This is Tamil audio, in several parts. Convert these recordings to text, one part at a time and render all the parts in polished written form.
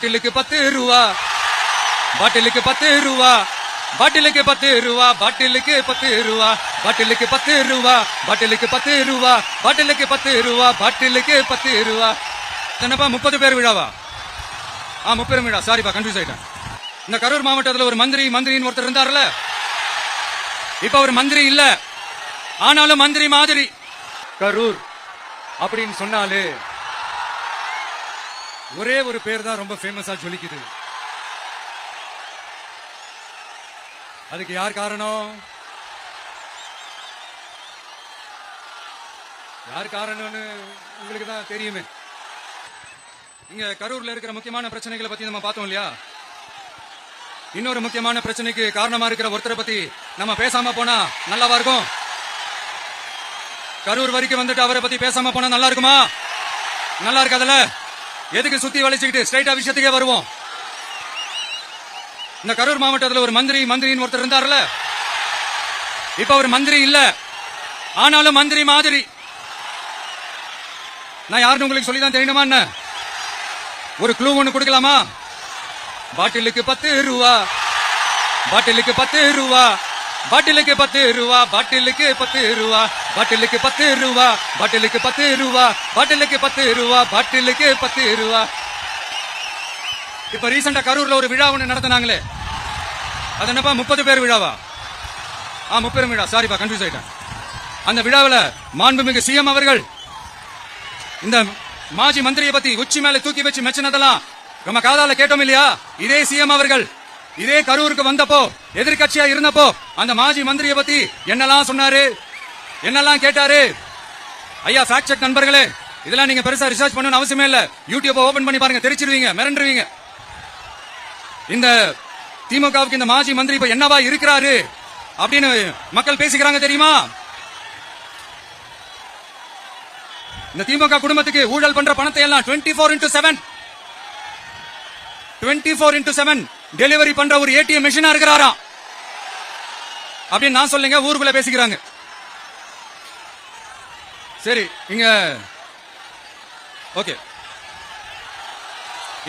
பாட்டிலுக்கு 10 ரூபா, பாட்டிலுக்கு 10 ரூபா, பாட்டிலுக்கு 10 ரூபா, பாட்டிலுக்கு 10 ரூபா, பாட்டிலுக்கு 10 ரூபா, பாட்டிலுக்கு 10 ரூபா, பாட்டிலுக்கு 10 ரூபா, பாட்டிலுக்கு 10 ரூபா. என்னப்பா 30 பேர் விழாவா? 30 பேர் விழா. சாரிப்பா, கன்ஃபியூஸ் ஆயிட்டேன். இந்த கரூர் மாவட்டத்தில் ஒரு மந்திரின்னு ஒருத்தர் இருந்தார்ல, இப்ப ஒரு மந்திரி இல்ல, ஆனாலும் மந்திரி மாதிரி. கரூர் அப்படின்னு சொன்னாலே ஒரே ஒரு பேர் தான் ரொம்ப ஃபேமஸா ஜொலிக்குது. அதுக்கு யார் காரணம்? யார் காரணம்னு உங்களுக்கு தான் தெரியுமே. இங்க கரூர்ல இருக்கிற முக்கியமான பிரச்சனைகளை பத்தி நம்ம பார்த்தோம் இல்லையா? இன்னொரு முக்கியமான பிரச்சனைக்கு காரணமா இருக்கிற ஒருத்தரை பத்தி நம்ம பேசாம போனா நல்லாவா இருக்கும்? கரூர் வரைக்கும் வந்துட்டு அவரை பத்தி பேசாம போனா நல்லா இருக்குமா? நல்லா இருக்காதுல்ல. எதுக்கு சுத்தி வளைச்சுக்கிட்டு ஸ்ட்ரைட்டா விஷயத்துக்கே வருவோம். இந்த கரூர் மாவட்டத்தில் ஒரு மந்திரின்னு ஒருத்தர் இருந்தார்ல, இப்ப ஒரு மந்திரி இல்ல, ஆனாலும் மந்திரி மாதிரி. நான் யாருன்னு உங்களுக்கு சொல்லிதான் தெரியணுமா என்ன? ஒரு க்ளூ ஒண்ணு கொடுக்கலாமா? பாட்டிலுக்கு 10 ரூபா, பாட்டிலுக்கு 10 ரூபா, பாட்டிலுக்கு 10 ரூபா, பாட்டிலுக்கு 10 ரூபா, பாட்டிலுக்கு 10 ரூபா, பாட்டிலுக்கு 10 ரூபா, பாட்டிலுக்கு 10 ரூபா, பாட்டிலுக்கு 10 ரூபா. இப்ப ரீசெண்டா கரூர்ல ஒரு விழா ஒண்ணு நடத்தினாங்களே, அது என்னப்பா 30 பேர் விழாவா? 30 பேர் விழா. சாரிப்பா, கன்ஃபியூஸ் ஆயிட்டேன். அந்த விழாவில் மாண்புமிகு சிஎம் அவர்கள் இந்த மாஜி மந்திரியை பத்தி உச்சி மேல தூக்கி வச்சு மெச்சினதெல்லாம் நம்ம காதால கேட்டோம் இல்லையா? இதே சிஎம் அவர்கள் இதே கரூருக்கு வந்தப்போ, எதிர்கட்சியா இருந்தப்போ, அந்த மாஜி மந்திரியை பத்தி என்னெல்லாம் சொன்னாரு, என்னெல்லாம் கேட்டாரு. ஐயா ஃபேக்ட் செக் நண்பர்களே, இதெல்லாம் நீங்க பெருசா ரிசர்ச் பண்ணணும்னு அவசியமே இல்ல. யூடியூப் ஓபன் பண்ணி பாருங்க, தெரிச்சிருவீங்க, மிரண்டுருவீங்க. இந்த திமுகவுக்கு இந்த மாஜி மந்திரி இப்ப என்னவா இருக்கிறாரு அப்படின்னு மக்கள் பேசிக்கிறாங்க தெரியுமா? இந்த திமுக குடும்பத்துக்கு ஊழல் பண்ற பணத்தை எல்லாம் 24x7 டெலிவரி பண்ற ஒரு ஏடிஎம் மெஷினா இருக்கிறாராம் அப்படின்னு நான் சொல்லுங்க, ஊருக்குள்ள பேசிக்கிறாங்க. சரி, இங்க ஓகே.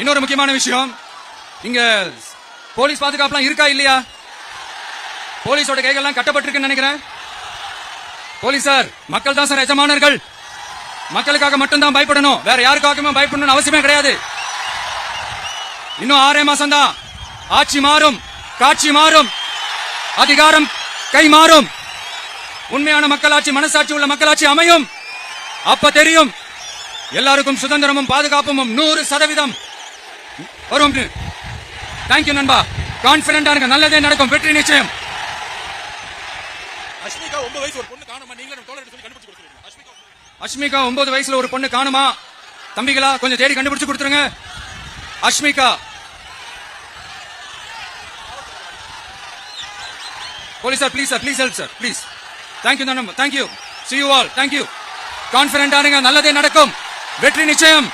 இன்னொரு முக்கியமான விஷயம், இங்க போலீஸ் பாதுகாப்புலாம் இருக்கா இல்லையா? போலீஸோட கைகள்லாம் கட்டப்பட்டிருக்குன்னு நினைக்கிறேன். போலீசார் மக்கள் தான் சார் எஜமானர்கள். மக்களுக்காக மட்டும்தான் பயப்படணும், வேற யாருக்காகவும் பயப்படணும்னு அவசியமே கிடையாது. இன்னும் 6 மாசம் தான். ஆட்சி மாறும், காட்சி மாறும், அதிகாரம் கை மாறும், உண்மையான மக்களாட்சி, மனசாட்சி உள்ள மக்களாட்சி அமையும். அப்ப தெரியும் எல்லாருக்கும் சுதந்திரமும் பாதுகாப்பும் 100% வரும். தேங்க்யூ நண்பா. கான்பிடண்டா இருக்க, நல்லதே நடக்கும், வெற்றி நிச்சயம். அஷ்மிகா 9 வயசு ஒரு பொண்ணு காணுமா? நீங்களே நம்ம தோழர் சொல்லி கண்டுபிடிச்சு கொடுத்துருங்க. அஷ்மிகா 9 வயசுல ஒரு பொண்ணு காணுமா? தம்பிகளா கொஞ்சம் தேடி கண்டுபிடிச்சு கொடுத்துருங்க. Ashmika. Police sir, please sir, please help sir, please. Thank you நண்பா, thank you. See you all. Thank you. கான்பிடண்டா இருங்க, நல்லதே நடக்கும், வெற்றி நிச்சயம்.